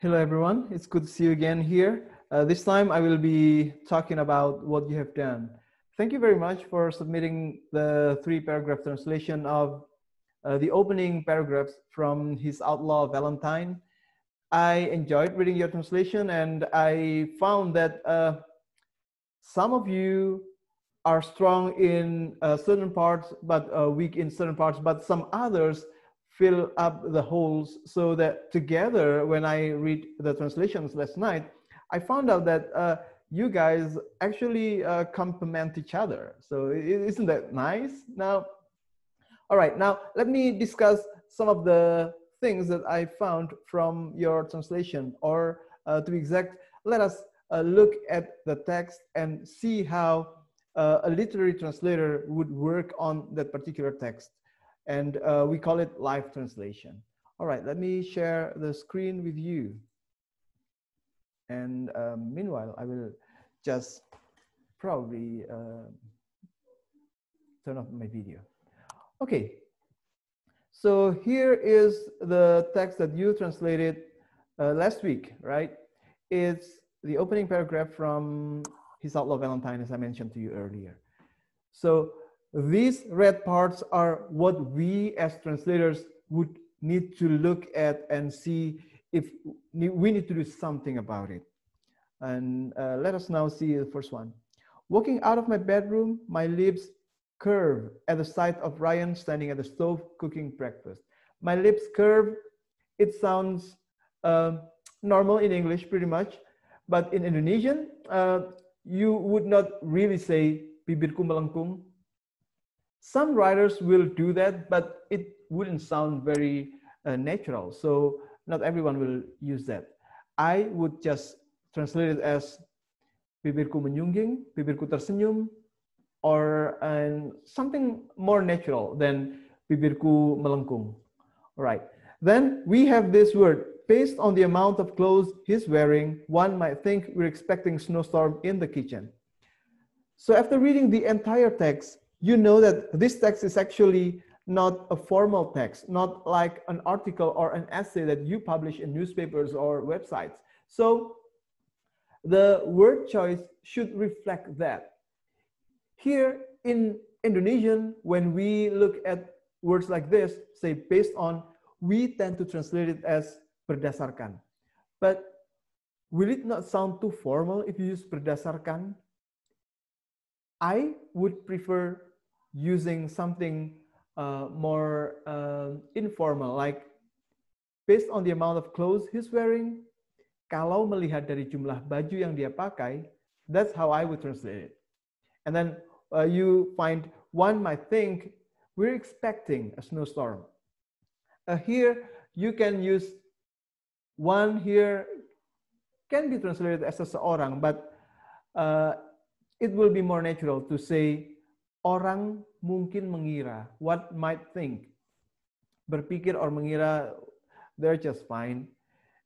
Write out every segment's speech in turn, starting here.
Hello, everyone. It's good to see you again here. This time I will be talking about what you have done. Thank you very much for submitting the 3-paragraph translation of the opening paragraphs from his Outlaw Valentine. I enjoyed reading your translation, and I found that some of you are strong in certain parts, but weak in certain parts, but some others fill up the holes, so that together, when I read the translations last night, I found out that you guys actually complement each other. So isn't that nice? Now, all right, now let me discuss some of the things that I found from your translation, or to be exact, let us look at the text and see how a literary translator would work on that particular text. And we call it live translation. All right, let me share the screen with you. And meanwhile, I will just probably turn off my video. Okay, so here is the text that you translated last week, right? It's the opening paragraph from his Outlaw Valentine, as I mentioned to you earlier. So these red parts are what we as translators would need to look at and see if we need to do something about it. And let us now see the first one. Walking out of my bedroom, my lips curve at the sight of Ryan standing at the stove cooking breakfast. My lips curve, it sounds normal in English pretty much, but in Indonesian, you would not really say bibirku melengkung. Some writers will do that, but it wouldn't sound very natural. So not everyone will use that. I would just translate it as bibirku menyungging, bibirku tersenyum, or something more natural than bibirku melengkung. All right. Then we have this word. Based on the amount of clothes he's wearing, one might think we're expecting snowstorm in the kitchen. So after reading the entire text, you know that this text is actually not a formal text, not like an article or an essay that you publish in newspapers or websites. So the word choice should reflect that. Here in Indonesian, when we look at words like this, say based on, we tend to translate it as berdasarkan. But will it not sound too formal if you use berdasarkan? I would prefer using something more informal, like based on the amount of clothes he's wearing, kalau melihat dari jumlah baju yang dia pakai, that's how I would translate it. And then you find one might think we're expecting a snowstorm. Here you can use one here can be translated as seseorang, but it will be more natural to say orang mungkin mengira, what might think. Berpikir or mengira, they're just fine.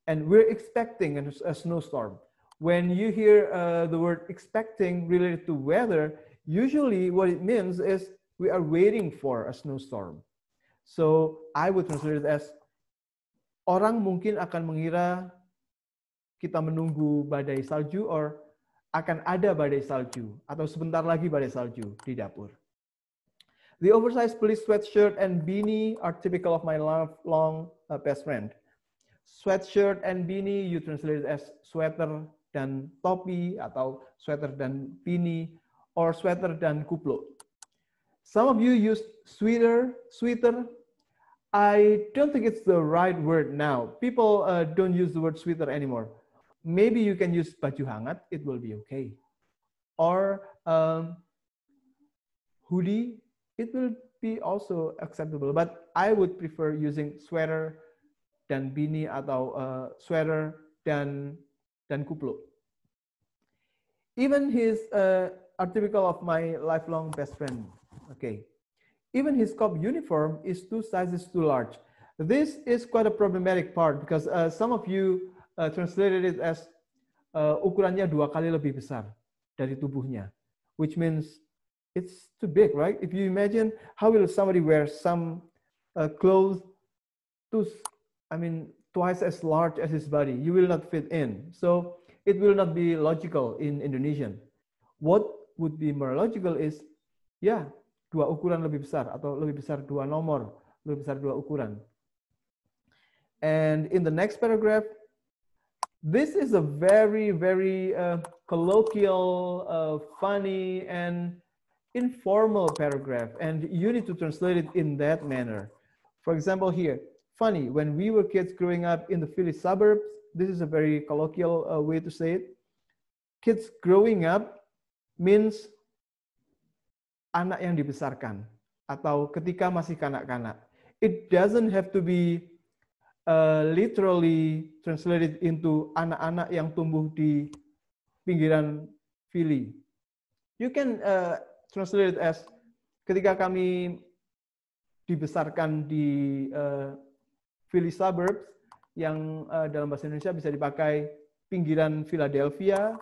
And we're expecting a snowstorm. When you hear the word expecting related to weather, usually what it means is we are waiting for a snowstorm. So I would translate it as orang mungkin akan mengira kita menunggu badai salju, or akan ada badai salju, atau sebentar lagi badai salju di dapur. The oversized police sweatshirt and beanie are typical of my lifelong best friend. Sweatshirt and beanie, you translate it as sweater dan topi, atau sweater dan beanie, or sweater dan kuplo. Some of you use sweater. I don't think it's the right word now. People don't use the word sweater anymore. Maybe you can use baju hangat, it will be okay. Or hoodie, it will be also acceptable. But I would prefer using sweater dan beanie, atau sweater dan kuplo. Even his are typical of my lifelong best friend. Okay. Even his cop uniform is 2 sizes too large. This is quite a problematic part because some of you translated it as ukurannya 2 kali lebih besar dari tubuhnya, which means it's too big, right? If you imagine, how will somebody wear some clothes I mean, twice as large as his body. You will not fit in. So it will not be logical in Indonesian. What would be more logical is, ya, dua ukuran lebih besar atau lebih besar dua nomor, lebih besar dua ukuran. And in the next paragraph, this is a very, very colloquial, funny, and informal paragraph, and you need to translate it in that manner. For example, here, funny, when we were kids growing up in the Philly suburbs, this is a very colloquial way to say it. Kids growing up means anak yang dibesarkan, atau ketika masih kanak-kanak. It doesn't have to be literally translated into anak-anak yang tumbuh di pinggiran Philly. You can translate it as ketika kami dibesarkan di Philly suburbs, yang dalam bahasa Indonesia bisa dipakai pinggiran Philadelphia.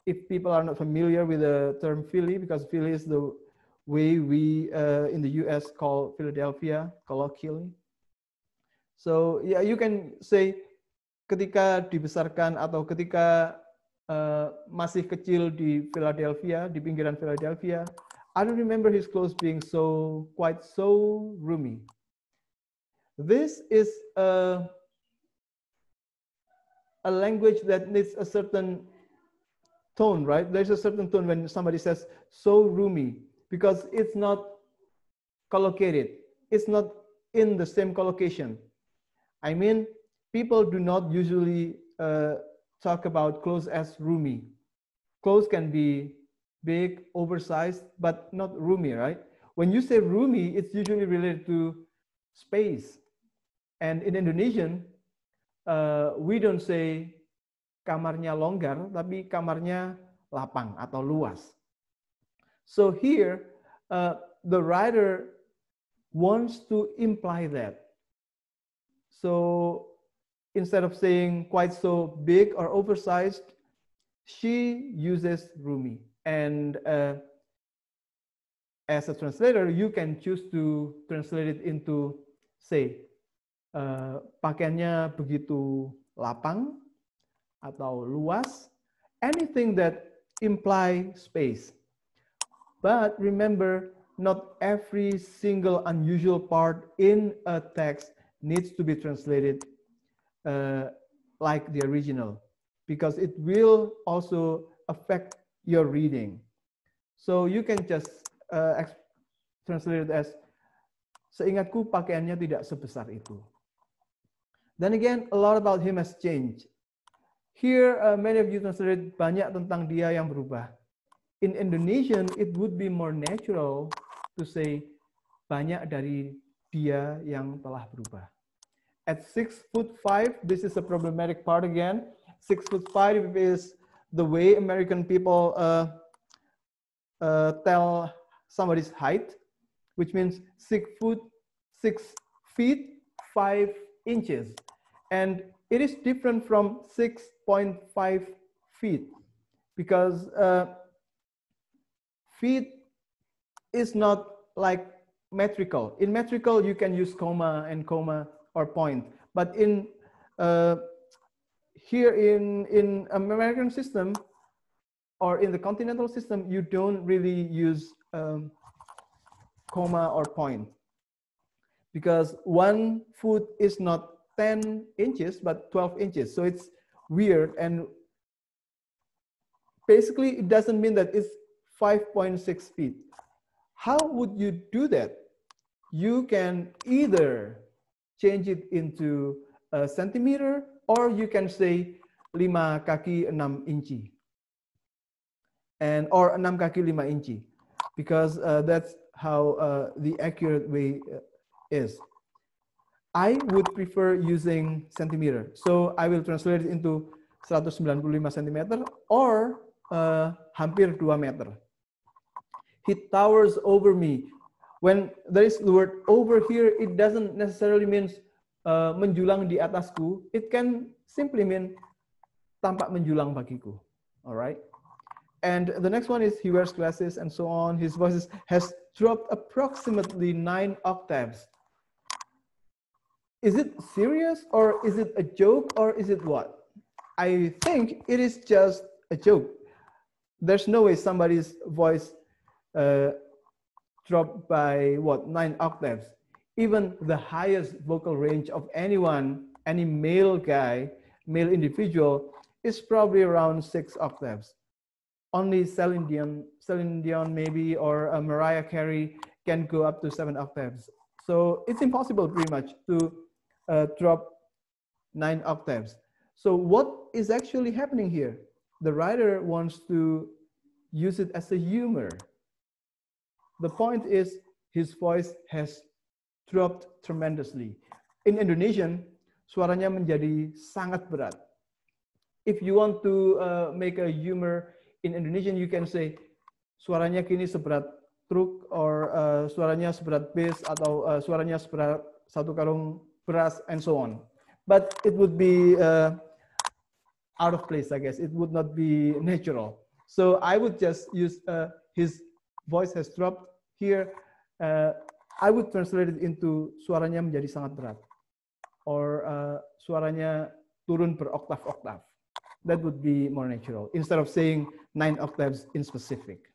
If people are not familiar with the term Philly, because Philly is the way we in the US call Philadelphia colloquially. So yeah, you can say ketika dibesarkan atau ketika masih kecil di Philadelphia, di pinggiran Philadelphia, I don't remember his clothes being quite so roomy. This is a language that needs a certain tone, right? There's a certain tone when somebody says so roomy, because it's not collocated. It's not in the same collocation. I mean, people do not usually talk about clothes as roomy. Clothes can be big, oversized, but not roomy, right? When you say roomy, it's usually related to space. And in Indonesian, we don't say kamarnya longgar, tapi kamarnya lapang atau luas. So here, the writer wants to imply that. So instead of saying quite so big or oversized, she uses roomy. And as a translator, you can choose to translate it into, say, pakaiannya begitu lapang atau luas, anything that imply space. But remember, not every single unusual part in a text needs to be translated like the original, because it will also affect your reading. So you can just translate it as, seingatku pakaiannya tidak sebesar itu. Then again, a lot about him has changed. Here, many of you translated banyak tentang dia yang berubah. In Indonesian, it would be more natural to say banyak dari dia yang telah berubah. At 6'5", this is a problematic part again. 6'5" is the way American people tell somebody's height, which means 6 feet 5 inches, and it is different from 6.5 feet, because feet is not like metrical. In metrical, you can use comma and comma or point, but in here in American system or in the continental system, you don't really use comma or point, because 1 foot is not 10 inches but 12 inches, so it's weird, and basically it doesn't mean that it's 5.6 feet. How would you do that? You can either change it into a centimeter, or you can say 5 kaki 6 inci, and or 6 kaki 5 inci, because that's how the accurate way is. I would prefer using centimeter, so I will translate it into 195 cm or hampir 2 meter. He towers over me. When there is the word over here, it doesn't necessarily mean menjulang di atasku. It can simply mean tampak menjulang bagiku. All right. And the next one is he wears glasses and so on. His voice has dropped approximately 9 octaves. is it serious or is it a joke or is it what? I think it is just a joke. There's no way somebody's voice dropped by what, 9 octaves. Even the highest vocal range of anyone, any male guy, male individual, is probably around 6 octaves. Only Celine Dion maybe, or Mariah Carey can go up to 7 octaves. So it's impossible pretty much to drop 9 octaves. So what is actually happening here? The writer wants to use it as a humor. The point is his voice has dropped tremendously. In Indonesian, suaranya menjadi sangat berat. If you want to make a humor in Indonesian, you can say suaranya kini seberat truk, or suaranya seberat bis, atau suaranya seberat 1 karung beras, and so on. But it would be out of place, I guess. It would not be natural. So I would just use his voice has dropped here. I would translate it into suaranya menjadi sangat berat, or suaranya turun beroktav-oktav. That would be more natural instead of saying 9 octaves in specific.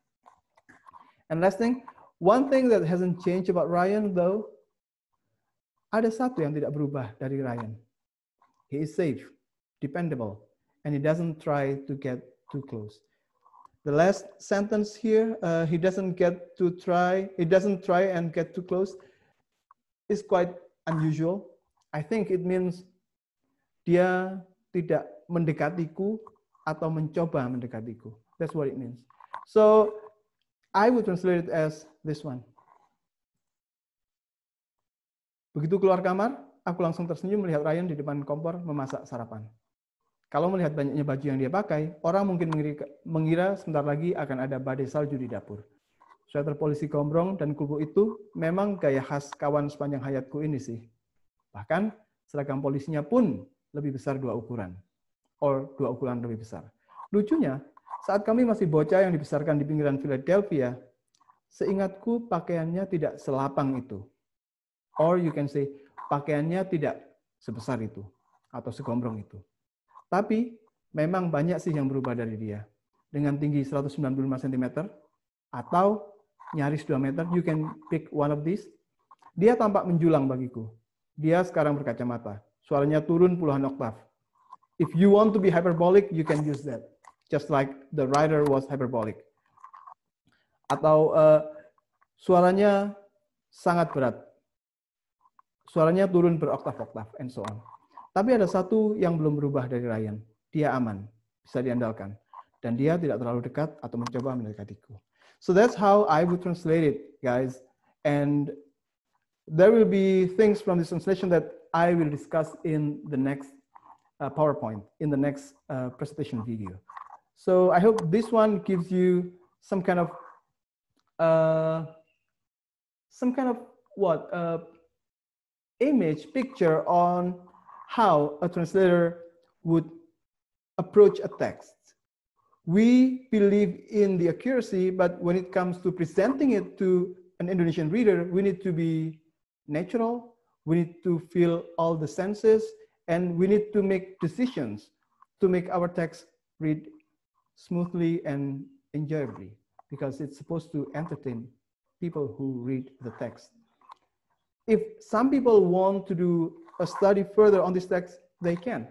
And last thing, one thing that hasn't changed about Ryan though, ada satu yang tidak berubah dari Ryan. He is safe, dependable, and he doesn't try to get too close. The last sentence here, he doesn't try and get too close, is quite unusual. I think it means dia tidak mendekatiku atau mencoba mendekatiku. That's what it means. So I would translate it as this one. Begitu keluar kamar, aku langsung tersenyum melihat Ryan di depan kompor memasak sarapan. Kalau melihat banyaknya baju yang dia pakai, orang mungkin mengira sebentar lagi akan ada badai salju di dapur. Sweater polisi gombrong dan kubu itu memang gaya khas kawan sepanjang hayatku ini sih. Bahkan seragam polisinya pun lebih besar 2 ukuran. Or 2 ukuran lebih besar. Lucunya, saat kami masih bocah yang dibesarkan di pinggiran Philadelphia, seingatku pakaiannya tidak selapang itu. Or you can say, pakaiannya tidak sebesar itu, atau segombrong itu. Tapi memang banyak sih yang berubah dari dia. Dengan tinggi 195 cm atau nyaris 2 meter, you can pick one of these. Dia tampak menjulang bagiku. Dia sekarang berkacamata. Suaranya turun puluhan oktav. If you want to be hyperbolic, you can use that. Just like the writer was hyperbolic. Atau suaranya sangat berat. Suaranya turun beroktav-oktav, and so on. Tapi ada satu yang belum berubah dari Ryan. Dia aman, bisa diandalkan. Dan dia tidak terlalu dekat atau mencoba mendekatiku. So that's how I would translate it, guys. And there will be things from this translation that I will discuss in the next PowerPoint, in the next presentation video. So I hope this one gives you some kind of image, picture on how a translator would approach a text. We believe in the accuracy, but when it comes to presenting it to an Indonesian reader, we need to be natural, we need to feel all the senses, and we need to make decisions to make our text read smoothly and enjoyably, because it's supposed to entertain people who read the text. If some people want to do a study further on this text, they can.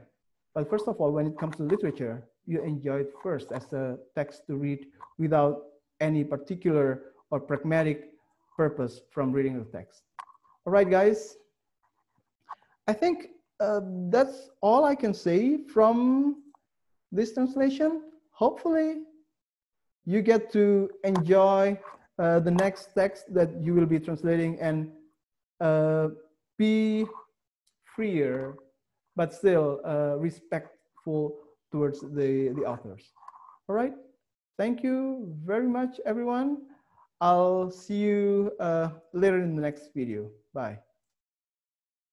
But first of all, when it comes to literature, you enjoy it first as a text to read without any particular or pragmatic purpose from reading the text. All right, guys. I think that's all I can say from this translation. Hopefully, you get to enjoy the next text that you will be translating and be freer, but still respectful towards the authors. All right. Thank you very much, everyone. I'll see you later in the next video. Bye.